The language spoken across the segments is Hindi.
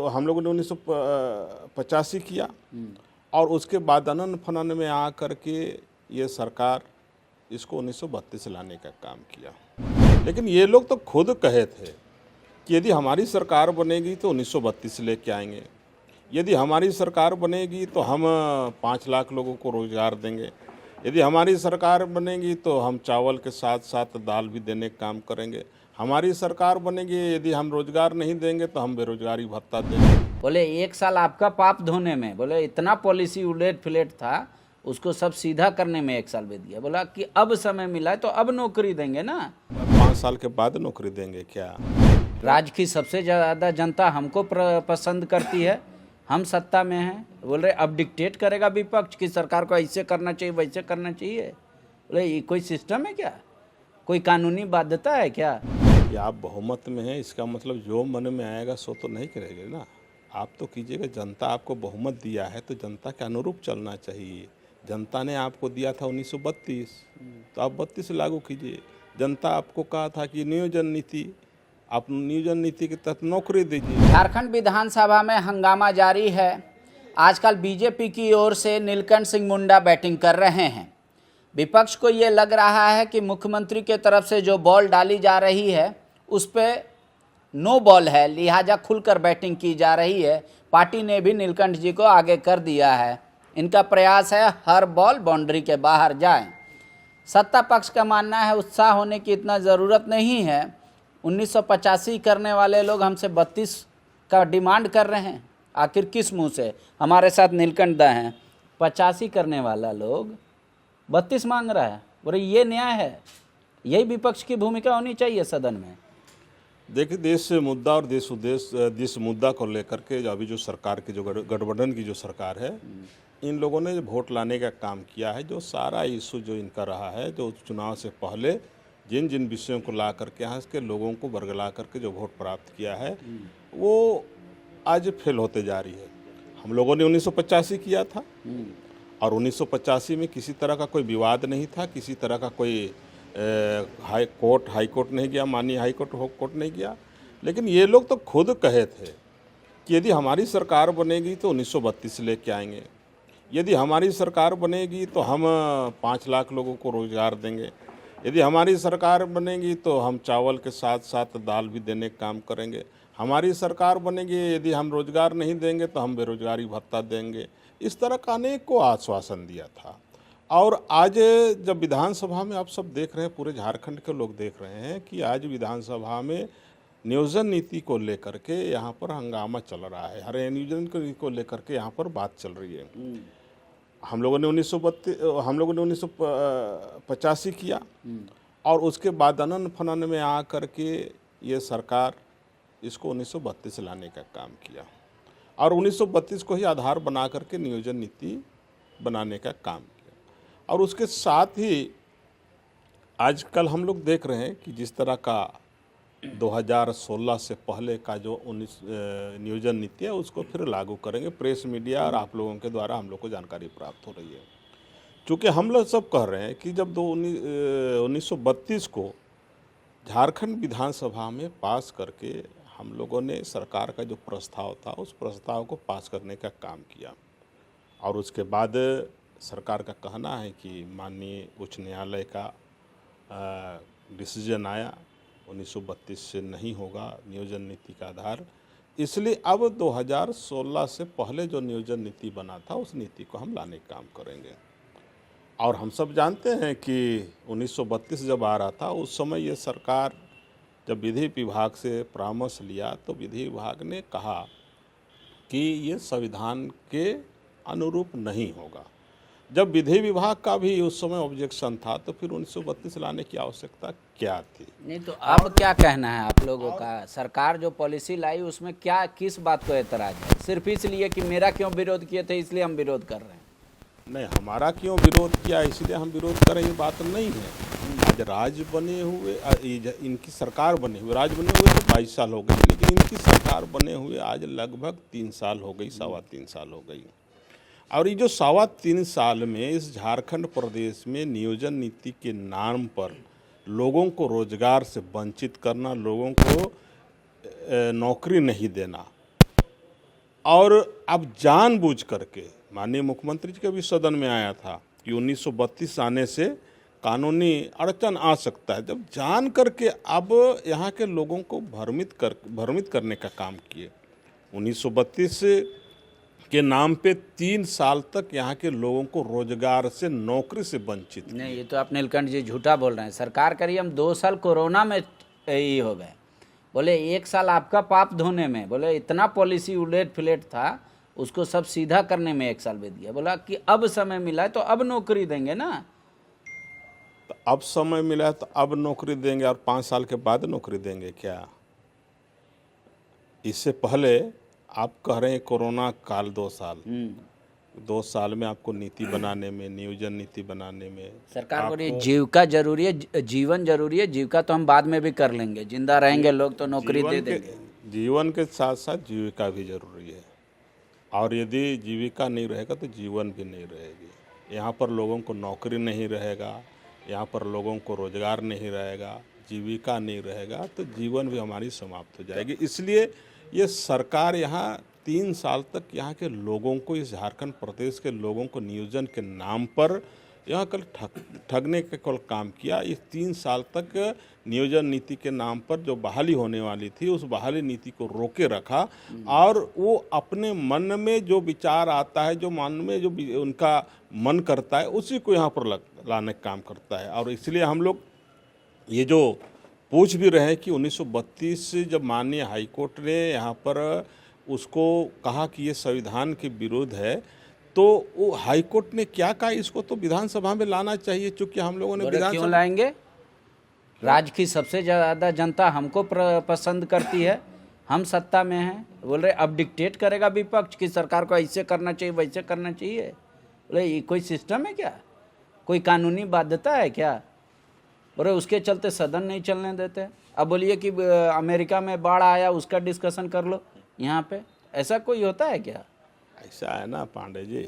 हम लोगों ने 1985 किया और उसके बाद अनन फनन में आ करके ये सरकार इसको 1932 लाने का काम किया। लेकिन ये लोग तो खुद कहे थे कि यदि हमारी सरकार बनेगी तो 1932 लेके आएंगे, यदि हमारी सरकार बनेगी तो हम 5 लाख लोगों को रोजगार देंगे, यदि हमारी सरकार बनेगी तो हम चावल के साथ साथ दाल भी देने का काम करेंगे, हमारी सरकार बनेगी यदि हम रोजगार नहीं देंगे तो हम बेरोजगारी भत्ता देंगे। बोले 1 साल आपका पाप धोने में, बोले इतना पॉलिसी उलट फिलेट था, उसको सब सीधा करने में 1 साल बीत गया। बोला कि अब समय मिला है तो अब नौकरी देंगे ना। 5 साल के बाद नौकरी देंगे क्या? राज्य की सबसे ज़्यादा जनता हमको पसंद करती है, हम सत्ता में हैं। बोल रहे अब डिक्टेट करेगा विपक्ष की सरकार को ऐसे करना चाहिए वैसे करना चाहिए। बोले ये कोई सिस्टम है क्या? कोई कानूनी बाध्यता है क्या? कि आप बहुमत में हैं इसका मतलब जो मन में आएगा सो तो नहीं करेंगे ना। आप तो कीजिएगा, जनता आपको बहुमत दिया है तो जनता के अनुरूप चलना चाहिए। जनता ने आपको दिया था 1932, तो आप 32 लागू कीजिए। जनता आपको कहा था कि नियोजन नीति, आप नियोजन नीति के तहत नौकरी दीजिए। झारखंड विधानसभा में हंगामा जारी है। आजकल बीजेपी की ओर से नीलकंठ सिंह मुंडा बैटिंग कर रहे हैं। विपक्ष को ये लग रहा है कि मुख्यमंत्री के तरफ से जो बॉल डाली जा रही है उस पर नो बॉल है, लिहाजा खुलकर बैटिंग की जा रही है। पार्टी ने भी नीलकंठ जी को आगे कर दिया है। इनका प्रयास है हर बॉल बाउंड्री के बाहर जाए। सत्ता पक्ष का मानना है उत्साह होने की इतना ज़रूरत नहीं है। 1985 करने वाले लोग हमसे 32 का डिमांड कर रहे हैं। आखिर किस मुंह से? हमारे साथ नीलकंठ दा हैं। 85 करने वाला लोग 32 मांग रहा है। बोले ये न्याय है? यही विपक्ष की भूमिका होनी चाहिए सदन में। देखिए, देश मुद्दा और देश मुद्दा को लेकर के अभी जो सरकार की जो गठबंधन की जो सरकार है, इन लोगों ने वोट लाने का काम किया है। जो सारा इशू जो इनका रहा है, जो चुनाव से पहले जिन जिन विषयों को ला करके यहाँ के लोगों को बरगला करके जो वोट प्राप्त किया है वो आज फेल होते जा रही है। हम लोगों ने 1985 किया था और 1985 में किसी तरह का कोई विवाद नहीं था, किसी तरह का कोई हाई कोर्ट नहीं गया, माननीय हाई कोर्ट नहीं गया। लेकिन ये लोग तो खुद कहे थे कि यदि हमारी सरकार बनेगी तो 1932 लेके आएंगे, यदि हमारी सरकार बनेगी तो हम 5 लाख लोगों को रोजगार देंगे, यदि हमारी सरकार बनेगी तो हम चावल के साथ साथ दाल भी देने का काम करेंगे, हमारी सरकार बनेगी यदि हम रोजगार नहीं देंगे तो हम बेरोजगारी भत्ता देंगे। इस तरह का अनेक को आश्वासन दिया था। और आज जब विधानसभा में आप सब देख रहे हैं, पूरे झारखंड के लोग देख रहे हैं कि आज विधानसभा में नियोजन नीति को लेकर के यहाँ पर हंगामा चल रहा है। हर नियोजन को लेकर के यहाँ पर बात चल रही है। हम लोगों ने 1985 किया और उसके बाद अनन फनन में आ करके ये सरकार इसको 1932 लाने का काम किया और 1932 को ही आधार बना करके नियोजन नीति बनाने का काम किया। और उसके साथ ही आजकल हम लोग देख रहे हैं कि जिस तरह का 2016 से पहले का जो नियोजन नीति है उसको फिर लागू करेंगे। प्रेस मीडिया और आप लोगों के द्वारा हम लोग को जानकारी प्राप्त हो रही है। चूँकि हम लोग सब कह रहे हैं कि जब 1932 को झारखंड विधानसभा में पास करके हम लोगों ने सरकार का जो प्रस्ताव था उस प्रस्ताव को पास करने का काम किया और उसके बाद सरकार का कहना है कि माननीय उच्च न्यायालय का डिसीजन आया 1932 से नहीं होगा नियोजन नीति का आधार, इसलिए अब 2016 से पहले जो नियोजन नीति बना था उस नीति को हम लाने का काम करेंगे। और हम सब जानते हैं कि 1932 जब आ रहा था उस समय ये सरकार जब विधि विभाग से परामर्श लिया तो विधि विभाग ने कहा कि ये संविधान के अनुरूप नहीं होगा। जब विधि विभाग का भी उस समय ऑब्जेक्शन था तो फिर 1932 लाने की आवश्यकता क्या थी? नहीं तो अब क्या कहना है आप लोगों का? सरकार जो पॉलिसी लाई उसमें क्या किस बात को एतराज है? सिर्फ इसलिए कि मेरा क्यों विरोध किए थे इसलिए हम विरोध कर रहे हैं? नहीं, हमारा क्यों विरोध किया इसलिए हम विरोध करें ये बात नहीं है। आज राज्य बने हुए, इनकी सरकार बने हुए, राज्य बने हुए तो 22 साल हो गए, लेकिन इनकी सरकार बने हुए आज लगभग 3 साल हो गई, 3.25 साल हो गई। और ये जो 3.25 साल में इस झारखंड प्रदेश में नियोजन नीति के नाम पर लोगों को रोजगार से वंचित करना, लोगों को नौकरी नहीं देना, और अब जानबूझ करके माननीय मुख्यमंत्री जी के भी सदन में आया था कि 1932 आने से कानूनी अड़चन आ सकता है, जब जान करके अब यहाँ के लोगों को भ्रमित करने का काम किए। 1932 के नाम पे 3 साल तक यहाँ के लोगों को रोजगार से, नौकरी से वंचित किए। नहीं, ये तो आप नीलकंठ जी झूठा बोल रहे हैं। सरकार करिए हम 2 साल कोरोना में ही हो गए, बोले 1 साल आपका पाप धोने में, बोले इतना पॉलिसी उलट फिलेट था, उसको सब सीधा करने में 1 साल बीत गया। बोला कि अब समय मिला है तो अब नौकरी देंगे ना। तो अब समय मिला है तो अब नौकरी देंगे और 5 साल के बाद नौकरी देंगे क्या? इससे पहले आप कह रहे हैं कोरोना काल 2 साल, 2 साल में आपको नीति बनाने में, नियोजन नीति बनाने में सरकार बोल रही है जीविका जरूरी है, जीवन जरूरी है, जीविका तो हम बाद में भी कर लेंगे, जिंदा रहेंगे लोग तो नौकरी दे देंगे। जीवन के साथ साथ जीविका भी जरूरी है, और यदि जीविका नहीं रहेगा तो जीवन भी नहीं रहेगी। यहाँ पर लोगों को नौकरी नहीं रहेगा, यहाँ पर लोगों को रोजगार नहीं रहेगा, जीविका नहीं रहेगा तो जीवन भी हमारी समाप्त हो जाएगी। इसलिए ये सरकार यहाँ 3 साल तक यहाँ के लोगों को, इस झारखंड प्रदेश के लोगों को नियोजन के नाम पर यहाँ कल ठगने का कल काम किया। इस 3 साल तक नियोजन नीति के नाम पर जो बहाली होने वाली थी, उस बहाली नीति को रोके रखा, और वो अपने मन में जो विचार आता है, जो मन में जो उनका मन करता है, उसी को यहाँ पर लाने का काम करता है। और इसलिए हम लोग ये जो पूछ भी रहे हैं कि 1932 जब माननीय हाईकोर्ट ने यहाँ पर उसको कहा कि ये संविधान के विरुद्ध है, तो वो हाईकोर्ट ने क्या कहा, इसको तो विधानसभा में लाना चाहिए, चूंकि हम लोगों ने क्यों लाएंगे? राज्य की सबसे ज़्यादा जनता हमको पसंद करती है, हम सत्ता में हैं। बोल रहे अब डिक्टेट करेगा विपक्ष कि सरकार को ऐसे करना चाहिए, वैसे करना चाहिए। बोले ये कोई सिस्टम है क्या? कोई कानूनी बाध्यता है क्या? बोले उसके चलते सदन नहीं चलने देते। अब बोलिए कि अमेरिका में बाढ़ आया, उसका डिस्कशन कर लो यहाँ पे, ऐसा कोई होता है क्या? ऐसा है ना पांडे जी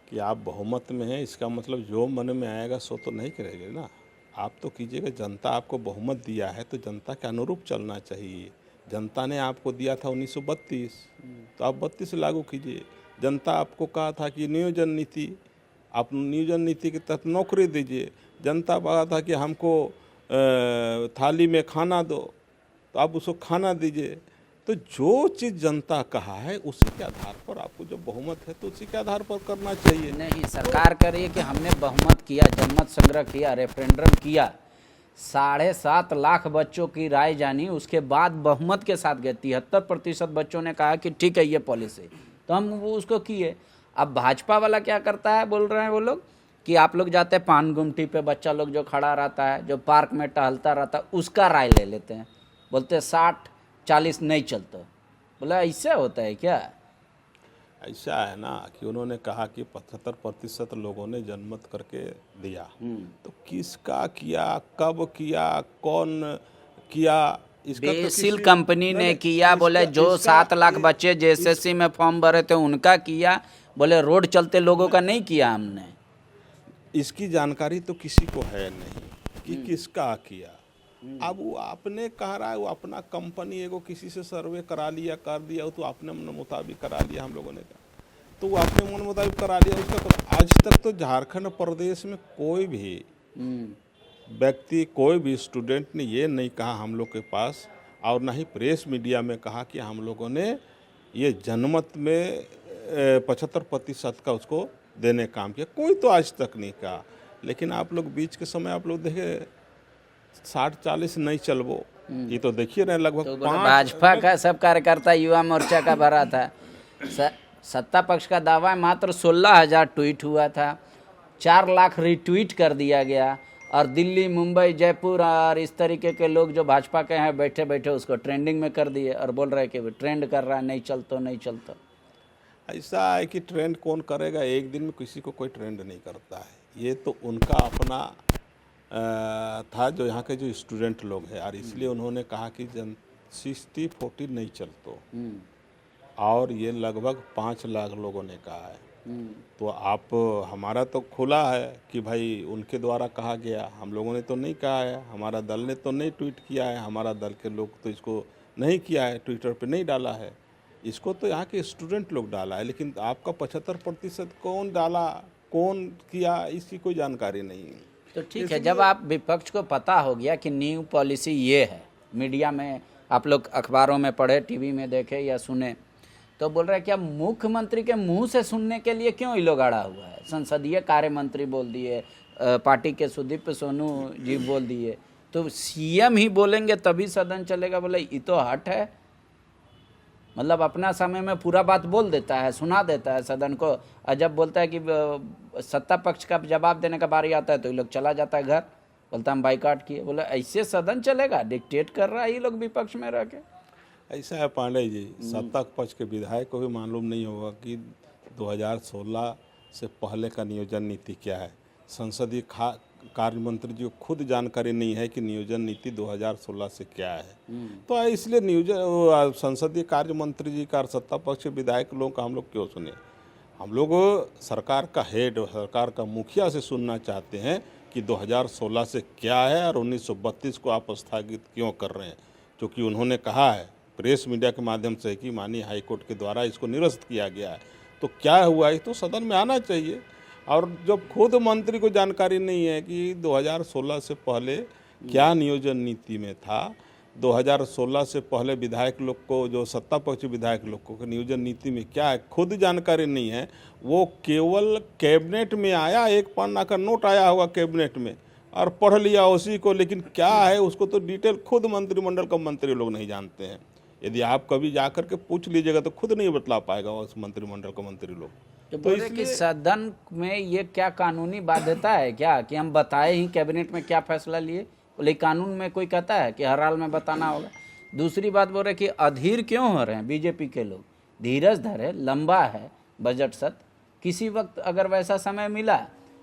कि आप बहुमत में हैं, इसका मतलब जो मन में आएगा सो तो नहीं करेंगे ना, आप तो कीजिएगा। जनता आपको बहुमत दिया है तो जनता के अनुरूप चलना चाहिए। जनता ने आपको दिया था 1932, तो आप 32 लागू कीजिए। जनता आपको कहा था कि नियोजन नीति, आप नियोजन नीति के तहत नौकरी दीजिए। जनता कहा था कि हमको थाली में खाना दो, तो आप उसको खाना दीजिए। तो जो चीज़ जनता कहा है उसी के आधार पर आपको जो बहुमत है तो उसी के आधार पर करना चाहिए। नहीं, सरकार कह रही है कि हमने बहुमत किया, जनमत संग्रह किया, रेफरेंडम किया, 7.5 लाख बच्चों की राय जानी, उसके बाद बहुमत के साथ गए। 73% बच्चों ने कहा कि ठीक है ये पॉलिसी, तो हम वो उसको किए। अब भाजपा वाला क्या करता है, बोल रहे हैं वो लोग कि आप लोग जाते हैं पान गुमटी पे, बच्चा लोग जो खड़ा रहता है, जो पार्क में टहलता रहता है, उसका राय ले लेते हैं, बोलते 60-40 नहीं चलता। बोला ऐसे होता है क्या? ऐसा है ना कि उन्होंने कहा कि 75% लोगों ने जनमत करके दिया, तो किसका किया, कब किया, कौन किया, इसका तो बेसिल कंपनी ने किया। बोले जो 7 लाख बच्चे जेएसएससी में फॉर्म भरे थे उनका किया, बोले रोड चलते लोगों का नहीं किया हमने। इसकी जानकारी तो किसी को है नहीं कि किसका किया। अब वो आपने कह रहा है, वो अपना कंपनी एगो किसी से सर्वे करा लिया, कर दिया, तो अपने मन मुताबिक करा लिया, हम लोगों ने कहा तो वो अपने मन मुताबिक करा लिया उसका। तो आज तक तो झारखंड प्रदेश में कोई भी व्यक्ति, कोई भी स्टूडेंट ने ये नहीं कहा हम लोग के पास, और ना ही प्रेस मीडिया में कहा कि हम लोगों ने ये जनमत में 75% का उसको देने काम किया, कोई तो आज तक नहीं कहा। लेकिन आप लोग बीच के समय आप लोग देखे 60-40 नहीं चलबो, ये तो देखिए रहे लगभग तो भाजपा का सब कार्यकर्ता युवा मोर्चा का भरा था। सत्ता पक्ष का दावा है मात्र 16,000 ट्वीट हुआ था, 4 लाख रिट्वीट कर दिया गया, और दिल्ली, मुंबई, जयपुर और इस तरीके के लोग जो भाजपा के हैं बैठे बैठे उसको ट्रेंडिंग में कर दिए और बोल रहे कि ट्रेंड कर रहा है, नहीं चलता नहीं चलता। ऐसा है कि ट्रेंड कौन करेगा, एक दिन में किसी को कोई ट्रेंड नहीं करता है। ये तो उनका अपना था जो यहाँ के जो स्टूडेंट लोग हैं, और इसलिए उन्होंने कहा कि 60-40 नहीं चलतो, और ये लगभग 5 लाख लोगों ने कहा है। तो आप, हमारा तो खुला है कि भाई उनके द्वारा कहा गया, हम लोगों ने तो नहीं कहा है, हमारा दल ने तो नहीं ट्वीट किया है, हमारा दल के लोग तो इसको नहीं किया है, ट्विटर पे नहीं डाला है। इसको तो यहाँ के स्टूडेंट लोग डाला है, लेकिन आपका 75% कौन डाला, कौन किया, इसकी कोई जानकारी नहीं है। तो ठीक है, जब आप विपक्ष को पता हो गया कि न्यू पॉलिसी ये है, मीडिया में आप लोग अखबारों में पढ़े, टीवी में देखे या सुने, तो बोल रहे हैं क्या मुख्यमंत्री के मुंह से सुनने के लिए क्यों ये लोग अड़ा हुआ है? संसदीय कार्य मंत्री बोल दिए, पार्टी के सुदीप सोनू जी बोल दिए, तो सीएम ही बोलेंगे तभी सदन चलेगा। बोले ये तो हट है, मतलब अपना समय में पूरा बात बोल देता है, सुना देता है सदन को, और जब बोलता है कि सत्ता पक्ष का जवाब देने का बारी आता है तो ये लोग चला जाता है घर, बोलता हम बाइकाट किए। बोले ऐसे सदन चलेगा? डिक्टेट कर रहा है ये लोग विपक्ष में रह के। ऐसा है पांडे जी, सत्ता पक्ष के विधायक को भी मालूम नहीं होगा कि 2016 से पहले का नियोजन नीति क्या है। संसदीय कार्य मंत्री जी को खुद जानकारी नहीं है कि नियोजन नीति 2016 से क्या है। तो इसलिए नियोजन संसदीय कार्य मंत्री जी का, सत्ता पक्ष के विधायक लोगों का हम लोग क्यों सुने? हम लोग सरकार का हेड, सरकार का मुखिया से सुनना चाहते हैं कि 2016 से क्या है और 1932 को आप स्थगित क्यों कर रहे हैं। क्योंकि उन्होंने कहा है प्रेस मीडिया के माध्यम से कि माननीय हाईकोर्ट के द्वारा इसको निरस्त किया गया है, तो क्या हुआ है, तो सदन में आना चाहिए। और जब खुद मंत्री को जानकारी नहीं है कि 2016 से पहले क्या नियोजन नीति में था, 2016 से पहले विधायक लोग को, जो सत्ता पक्ष विधायक लोग को नियोजन नीति में क्या है खुद जानकारी नहीं है, वो केवल कैबिनेट में आया, एक पन्ना का नोट आया होगा कैबिनेट में और पढ़ लिया उसी को, लेकिन क्या है उसको तो डिटेल खुद मंत्रिमंडल का मंत्री लोग नहीं जानते हैं। यदि आप कभी जाकर के पूछ लीजिएगा तो खुद नहीं बतला पाएगा उस मंत्रिमंडल का मंत्री लोग। तो इसलिए सदन में ये क्या कानूनी बाध्यता है क्या कि हम बताए ही कैबिनेट में क्या फैसला लिए? बोले कानून में कोई कहता है कि हर हाल में बताना होगा। दूसरी बात बोल रहे कि अधीर क्यों हो रहे हैं बीजेपी के लोग? धीरज धरे, लंबा है बजट सत्र, किसी वक्त अगर वैसा समय मिला,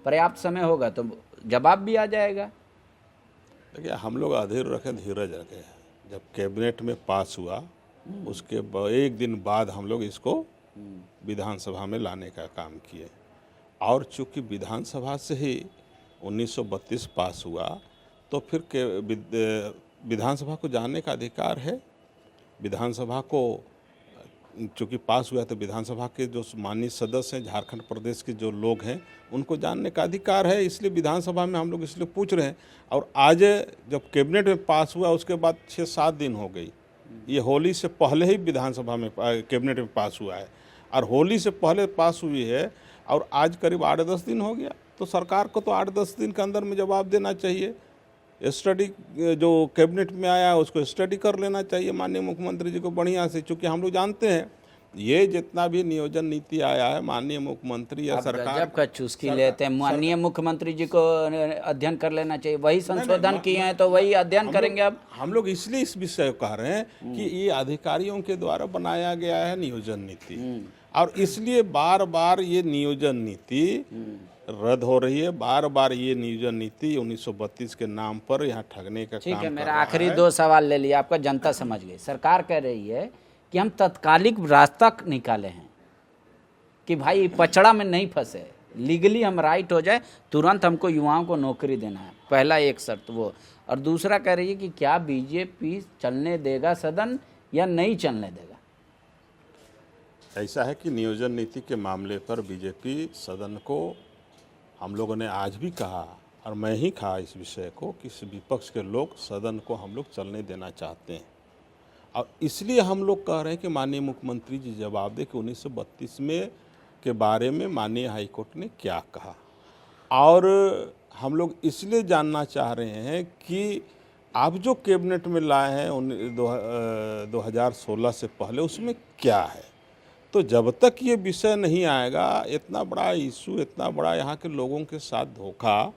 पर्याप्त समय होगा तो जवाब भी आ जाएगा। देखिए हम लोग अधीर रखें, धीरज रखें। जब कैबिनेट में पास हुआ उसके एक दिन बाद हम लोग इसको विधानसभा में लाने का काम किए, और चूंकि विधानसभा से ही 1932 पास हुआ तो फिर विधानसभा को जानने का अधिकार है। विधानसभा को चूँकि पास हुआ तो विधानसभा के जो माननीय सदस्य हैं, झारखंड प्रदेश के जो लोग हैं, उनको जानने का अधिकार है। इसलिए विधानसभा में हम लोग इसलिए पूछ रहे हैं। और आज जब कैबिनेट में पास हुआ उसके बाद 6-7 दिन हो गई, ये होली से पहले ही विधानसभा में कैबिनेट में पास हुआ है, और होली से पहले पास हुई है, और आज करीब 8-10 दिन हो गया। तो सरकार को तो 8-10 दिन के अंदर में जवाब देना चाहिए। स्टडी जो कैबिनेट में आया उसको स्टडी कर लेना चाहिए माननीय मुख्यमंत्री जी को बढ़िया से। चूँकि हम लोग जानते हैं ये जितना भी नियोजन नीति आया है माननीय मुख्यमंत्री या सरकार जब का चुस्की लेते हैं, माननीय मुख्यमंत्री जी को अध्ययन कर लेना चाहिए। वही संशोधन किए हैं तो वही अध्ययन करेंगे। अब हम लोग इसलिए इस विषय को कह रहे हैं कि ये अधिकारियों के द्वारा बनाया गया है नियोजन नीति, और इसलिए बार बार ये नियोजन नीति रद्द हो रही है। बार बार ये नियोजन नीति 1932 के नाम पर यहाँ ठगने का ठीक काम है। कर मेरा रहा आखिरी है। 2 सवाल ले लिया आपका, जनता समझ गई। सरकार कह रही है कि हम तत्कालिक रास्ता निकाले हैं कि भाई पचड़ा में नहीं फंसे, लीगली हम राइट हो जाए, तुरंत हमको युवाओं को नौकरी देना है, पहला एक शर्त वो। और दूसरा कह रही है कि क्या बीजेपी चलने देगा सदन या नहीं चलने देगा? ऐसा है कि नियोजन नीति के मामले पर बीजेपी सदन को, हम लोगों ने आज भी कहा और मैं ही कहा इस विषय को कि विपक्ष के लोग सदन को हम लोग चलने देना चाहते हैं, और इसलिए हम लोग कह रहे हैं कि माननीय मुख्यमंत्री जी जवाब दें कि 1932 में के बारे में माननीय हाईकोर्ट ने क्या कहा। और हम लोग इसलिए जानना चाह रहे हैं कि आप जो कैबिनेट में लाए हैं 2016 से पहले उसमें क्या है। तो जब तक ये विषय नहीं आएगा, इतना बड़ा इशू, इतना बड़ा यहाँ के लोगों के साथ धोखा,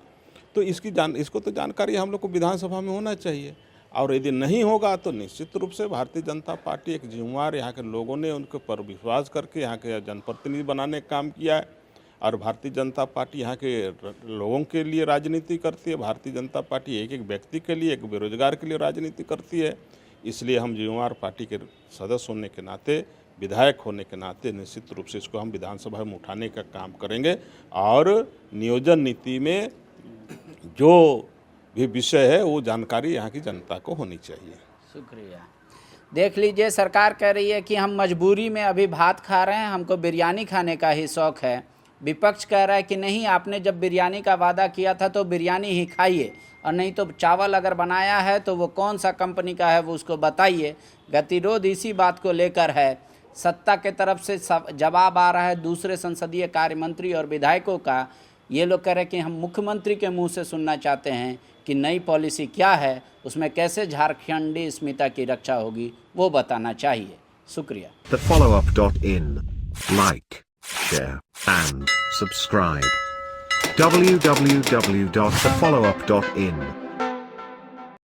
तो इसको तो जानकारी हम लोग को विधानसभा में होना चाहिए। और यदि नहीं होगा तो निश्चित रूप से भारतीय जनता पार्टी एक जिम्मेवार, यहाँ के लोगों ने उनके पर विश्वास करके यहाँ के जनप्रतिनिधि बनाने का काम किया है, और भारतीय जनता पार्टी यहाँ के लोगों के लिए राजनीति करती है। भारतीय जनता पार्टी एक एक व्यक्ति के लिए, एक बेरोजगार के लिए राजनीति करती है। इसलिए हम जिम्मेवार पार्टी के सदस्य होने के नाते, विधायक होने के नाते निश्चित रूप से इसको हम विधानसभा में उठाने का काम करेंगे, और नियोजन नीति में जो भी विषय है वो जानकारी यहाँ की जनता को होनी चाहिए। शुक्रिया। देख लीजिए, सरकार कह रही है कि हम मजबूरी में अभी भात खा रहे हैं, हमको बिरयानी खाने का ही शौक़ है। विपक्ष कह रहा है कि नहीं, आपने जब बिरयानी का वादा किया था तो बिरयानी ही खाइए, और नहीं तो चावल अगर बनाया है तो वो कौन सा कंपनी का है वो उसको बताइए। गतिरोध इसी बात को लेकर है। सत्ता के तरफ से जवाब आ रहा है दूसरे संसदीय कार्य मंत्री और विधायकों का। ये लोग कह रहे हैं कि हम मुख्यमंत्री के मुंह से सुनना चाहते हैं कि नई पॉलिसी क्या है, उसमें कैसे झारखंडी अस्मिता की रक्षा होगी, वो बताना चाहिए। शुक्रिया। TheFollowUp.in. Like, share, and subscribe. www.thefollowup.in